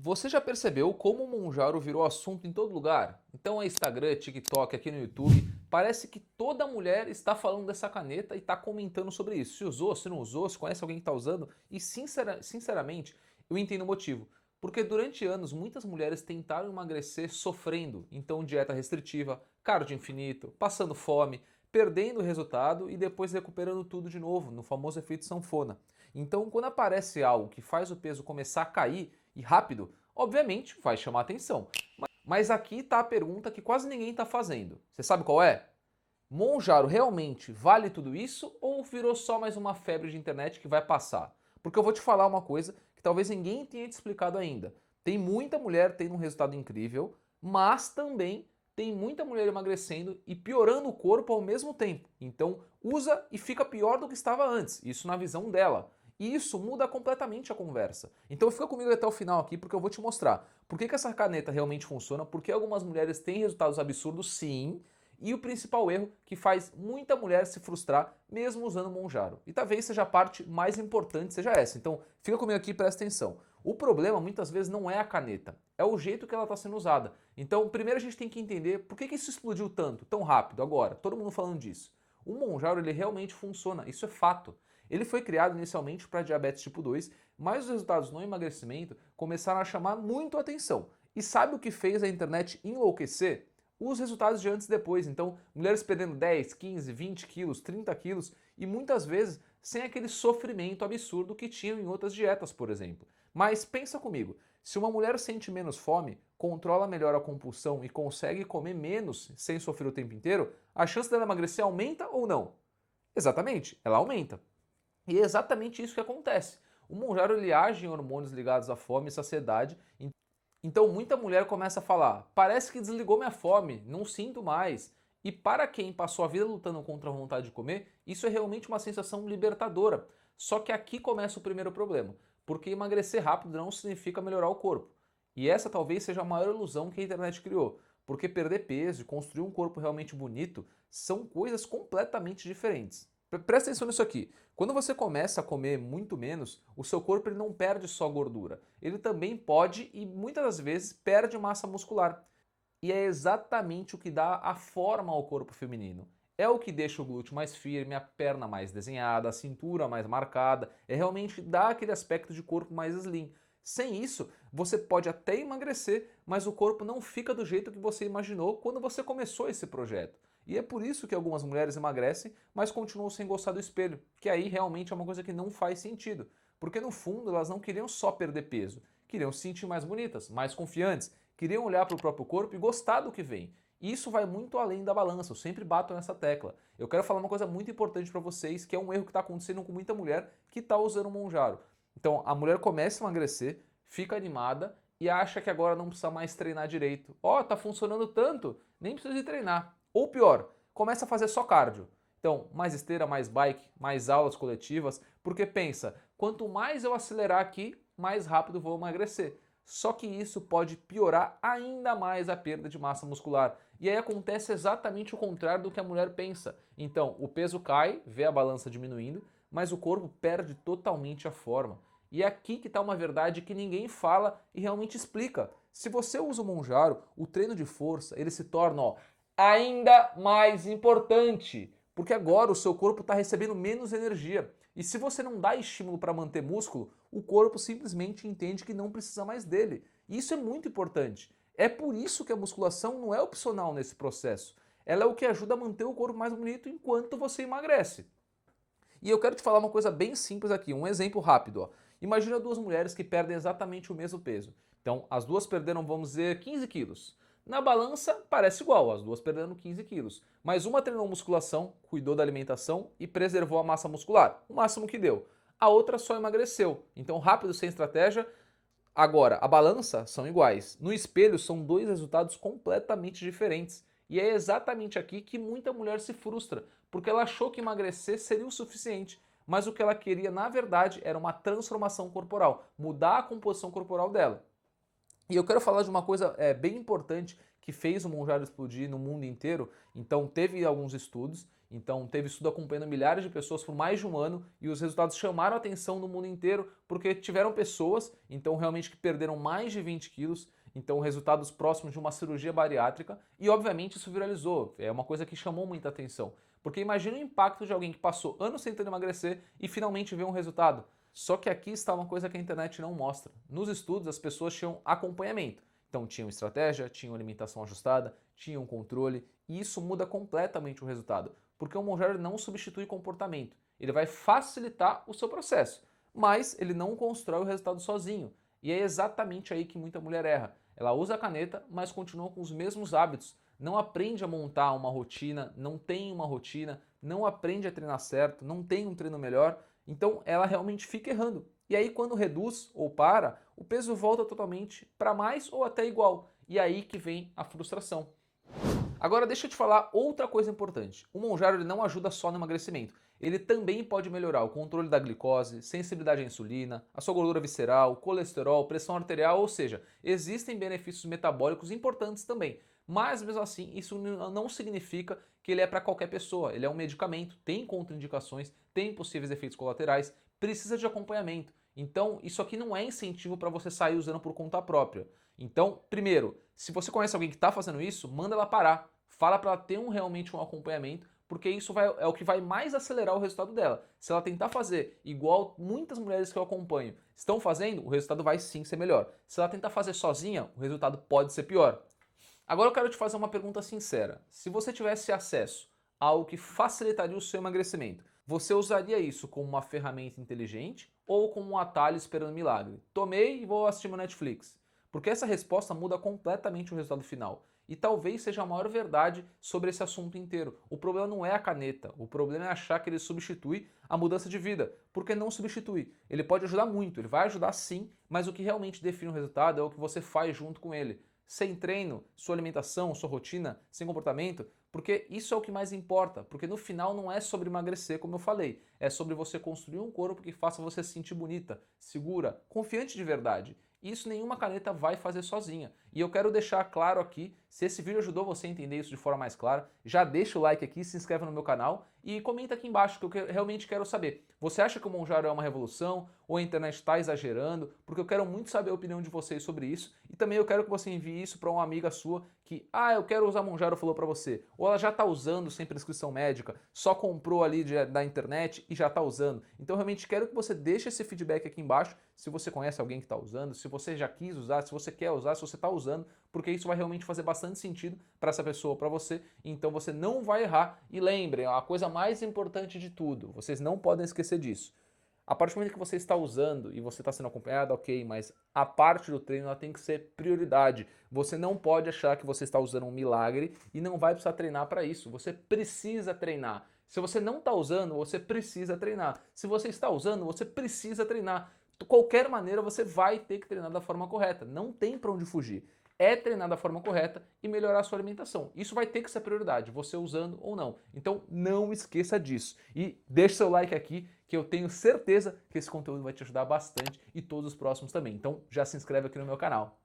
Você já percebeu como o Monjaro virou assunto em todo lugar? Então é Instagram, TikTok, aqui no YouTube, parece que toda mulher está falando dessa caneta e está comentando sobre isso. Se usou, se não usou, se conhece alguém que está usando. E sinceramente, eu entendo o motivo. Porque durante anos muitas mulheres tentaram emagrecer sofrendo. Então dieta restritiva, cardio infinito, passando fome, perdendo o resultado e depois recuperando tudo de novo, no famoso efeito sanfona. Então quando aparece algo que faz o peso começar a cair, e rápido, obviamente vai chamar atenção. Mas aqui está a pergunta que quase ninguém está fazendo. Você sabe qual é? Monjaro realmente vale tudo isso ou virou só mais uma febre de internet que vai passar? Porque eu vou te falar uma coisa que talvez ninguém tenha te explicado ainda. Tem muita mulher tendo um resultado incrível, mas também tem muita mulher emagrecendo e piorando o corpo ao mesmo tempo. Então usa e fica pior do que estava antes, isso na visão dela. E isso muda completamente a conversa. Então fica comigo até o final aqui porque eu vou te mostrar por que essa caneta realmente funciona, por que algumas mulheres têm resultados absurdos sim, e o principal erro que faz muita mulher se frustrar mesmo usando Monjaro. E talvez seja a parte mais importante, seja essa. Então fica comigo aqui e presta atenção. O problema muitas vezes não é a caneta, é o jeito que ela está sendo usada. Então primeiro a gente tem que entender por que isso explodiu tanto, tão rápido, agora, todo mundo falando disso. O Monjaro ele realmente funciona, isso é fato. Ele foi criado inicialmente para diabetes tipo 2, mas os resultados no emagrecimento começaram a chamar muito a atenção. E sabe o que fez a internet enlouquecer? Os resultados de antes e depois. Então, mulheres perdendo 10, 15, 20 quilos, 30 quilos e muitas vezes sem aquele sofrimento absurdo que tinham em outras dietas, por exemplo. Mas pensa comigo, se uma mulher sente menos fome, controla melhor a compulsão e consegue comer menos sem sofrer o tempo inteiro, a chance dela emagrecer aumenta ou não? Exatamente, ela aumenta. E é exatamente isso que acontece. O Monjaro ele age em hormônios ligados à fome e saciedade. Então muita mulher começa a falar: parece que desligou minha fome, não sinto mais. E para quem passou a vida lutando contra a vontade de comer, isso é realmente uma sensação libertadora. Só que aqui começa o primeiro problema, porque emagrecer rápido não significa melhorar o corpo. E essa talvez seja a maior ilusão que a internet criou, porque perder peso e construir um corpo realmente bonito são coisas completamente diferentes. Presta atenção nisso aqui. Quando você começa a comer muito menos, o seu corpo ele não perde só gordura. Ele também pode e muitas das vezes perde massa muscular. E é exatamente o que dá a forma ao corpo feminino. É o que deixa o glúteo mais firme, a perna mais desenhada, a cintura mais marcada. É realmente dar aquele aspecto de corpo mais slim. Sem isso, você pode até emagrecer, mas o corpo não fica do jeito que você imaginou quando você começou esse projeto. E é por isso que algumas mulheres emagrecem, mas continuam sem gostar do espelho, que aí realmente é uma coisa que não faz sentido. Porque no fundo elas não queriam só perder peso, queriam se sentir mais bonitas, mais confiantes, queriam olhar para o próprio corpo e gostar do que vem. E isso vai muito além da balança, eu sempre bato nessa tecla. Eu quero falar uma coisa muito importante para vocês, que é um erro que está acontecendo com muita mulher que está usando o Monjaro. Então a mulher começa a emagrecer, fica animada e acha que agora não precisa mais treinar direito. Ó, tá funcionando tanto, nem precisa de treinar. Ou pior, começa a fazer só cardio. Então, mais esteira, mais bike, mais aulas coletivas, porque pensa, quanto mais eu acelerar aqui, mais rápido vou emagrecer. Só que isso pode piorar ainda mais a perda de massa muscular. E aí acontece exatamente o contrário do que a mulher pensa. Então, o peso cai, vê a balança diminuindo, mas o corpo perde totalmente a forma. E é aqui que está uma verdade que ninguém fala e realmente explica. Se você usa o Monjaro, o treino de força ele se torna ainda mais importante, porque agora o seu corpo está recebendo menos energia. E se você não dá estímulo para manter músculo, o corpo simplesmente entende que não precisa mais dele. E isso é muito importante. É por isso que a musculação não é opcional nesse processo. Ela é o que ajuda a manter o corpo mais bonito enquanto você emagrece. E eu quero te falar uma coisa bem simples aqui, um exemplo rápido. Ó. Imagina duas mulheres que perdem exatamente o mesmo peso. Então, as duas perderam, vamos dizer, 15 quilos. Na balança, parece igual, as duas perderam 15 quilos. Mas uma treinou musculação, cuidou da alimentação e preservou a massa muscular, o máximo que deu. A outra só emagreceu. Então, rápido, sem estratégia. Agora, a balança são iguais. No espelho, são dois resultados completamente diferentes. E é exatamente aqui que muita mulher se frustra, porque ela achou que emagrecer seria o suficiente. Mas o que ela queria, na verdade, era uma transformação corporal, mudar a composição corporal dela. E eu quero falar de uma coisa bem importante que fez o Monjaro explodir no mundo inteiro. Então teve alguns estudos Então teve estudo acompanhando milhares de pessoas por mais de um ano e os resultados chamaram a atenção no mundo inteiro porque tiveram pessoas, então realmente que perderam mais de 20 quilos, então resultados próximos de uma cirurgia bariátrica e obviamente isso viralizou, é uma coisa que chamou muita atenção. Porque imagina o impacto de alguém que passou anos tentando emagrecer e finalmente vê um resultado. Só que aqui está uma coisa que a internet não mostra. Nos estudos as pessoas tinham acompanhamento. Então tinham estratégia, tinham alimentação ajustada, tinham controle e isso muda completamente o resultado. Porque o Monjaro não substitui comportamento. Ele vai facilitar o seu processo, mas ele não constrói o resultado sozinho. E é exatamente aí que muita mulher erra. Ela usa a caneta, mas continua com os mesmos hábitos. Não aprende a montar uma rotina, não tem uma rotina, não aprende a treinar certo, não tem um treino melhor. Então ela realmente fica errando. E aí quando reduz ou para, o peso volta totalmente para mais ou até igual. E aí que vem a frustração. Agora deixa eu te falar outra coisa importante. O Monjaro ele não ajuda só no emagrecimento. Ele também pode melhorar o controle da glicose, sensibilidade à insulina, a sua gordura visceral, colesterol, pressão arterial, ou seja, existem benefícios metabólicos importantes também. Mas mesmo assim, isso não significa que ele é para qualquer pessoa. Ele é um medicamento, tem contraindicações, tem possíveis efeitos colaterais, precisa de acompanhamento. Então, isso aqui não é incentivo para você sair usando por conta própria. Então, primeiro, se você conhece alguém que está fazendo isso, manda ela parar. Fala para ela ter realmente um acompanhamento, porque isso é o que vai mais acelerar o resultado dela. Se ela tentar fazer igual muitas mulheres que eu acompanho estão fazendo, o resultado vai sim ser melhor. Se ela tentar fazer sozinha, o resultado pode ser pior. Agora eu quero te fazer uma pergunta sincera. Se você tivesse acesso a algo que facilitaria o seu emagrecimento, você usaria isso como uma ferramenta inteligente ou como um atalho esperando milagre? Tomei e vou assistir meu Netflix. Porque essa resposta muda completamente o resultado final. E talvez seja a maior verdade sobre esse assunto inteiro. O problema não é a caneta, o problema é achar que ele substitui a mudança de vida. Porque não substitui. Ele pode ajudar muito, ele vai ajudar sim, mas o que realmente define o resultado é o que você faz junto com ele. Sem treino, sua alimentação, sua rotina, sem comportamento, porque isso é o que mais importa, porque no final não é sobre emagrecer, como eu falei, é sobre você construir um corpo que faça você se sentir bonita, segura, confiante de verdade. Isso nenhuma caneta vai fazer sozinha. E eu quero deixar claro aqui, se esse vídeo ajudou você a entender isso de forma mais clara, já deixa o like aqui, se inscreve no meu canal e comenta aqui embaixo que eu realmente quero saber. Você acha que o Monjaro é uma revolução ou a internet está exagerando? Porque eu quero muito saber a opinião de vocês sobre isso e também eu quero que você envie isso para uma amiga sua que, eu quero usar Monjaro, falou para você. Ou ela já está usando sem prescrição médica, só comprou ali da internet e já está usando. Então realmente quero que você deixe esse feedback aqui embaixo, se você conhece alguém que está usando, se você já quis usar, se você quer usar, se você está usando, porque isso vai realmente fazer bastante sentido para essa pessoa, para você, então você não vai errar. E lembrem, a coisa mais importante de tudo, vocês não podem esquecer disso. A partir do momento que você está usando e você está sendo acompanhado, ok, mas a parte do treino ela tem que ser prioridade. Você não pode achar que você está usando um milagre e não vai precisar treinar para isso. Você precisa treinar. Se você não está usando, você precisa treinar. Se você está usando, você precisa treinar. De qualquer maneira, você vai ter que treinar da forma correta. Não tem para onde fugir. É treinar da forma correta e melhorar a sua alimentação. Isso vai ter que ser prioridade, você usando ou não. Então não esqueça disso. E deixe seu like aqui, que eu tenho certeza que esse conteúdo vai te ajudar bastante e todos os próximos também. Então já se inscreve aqui no meu canal.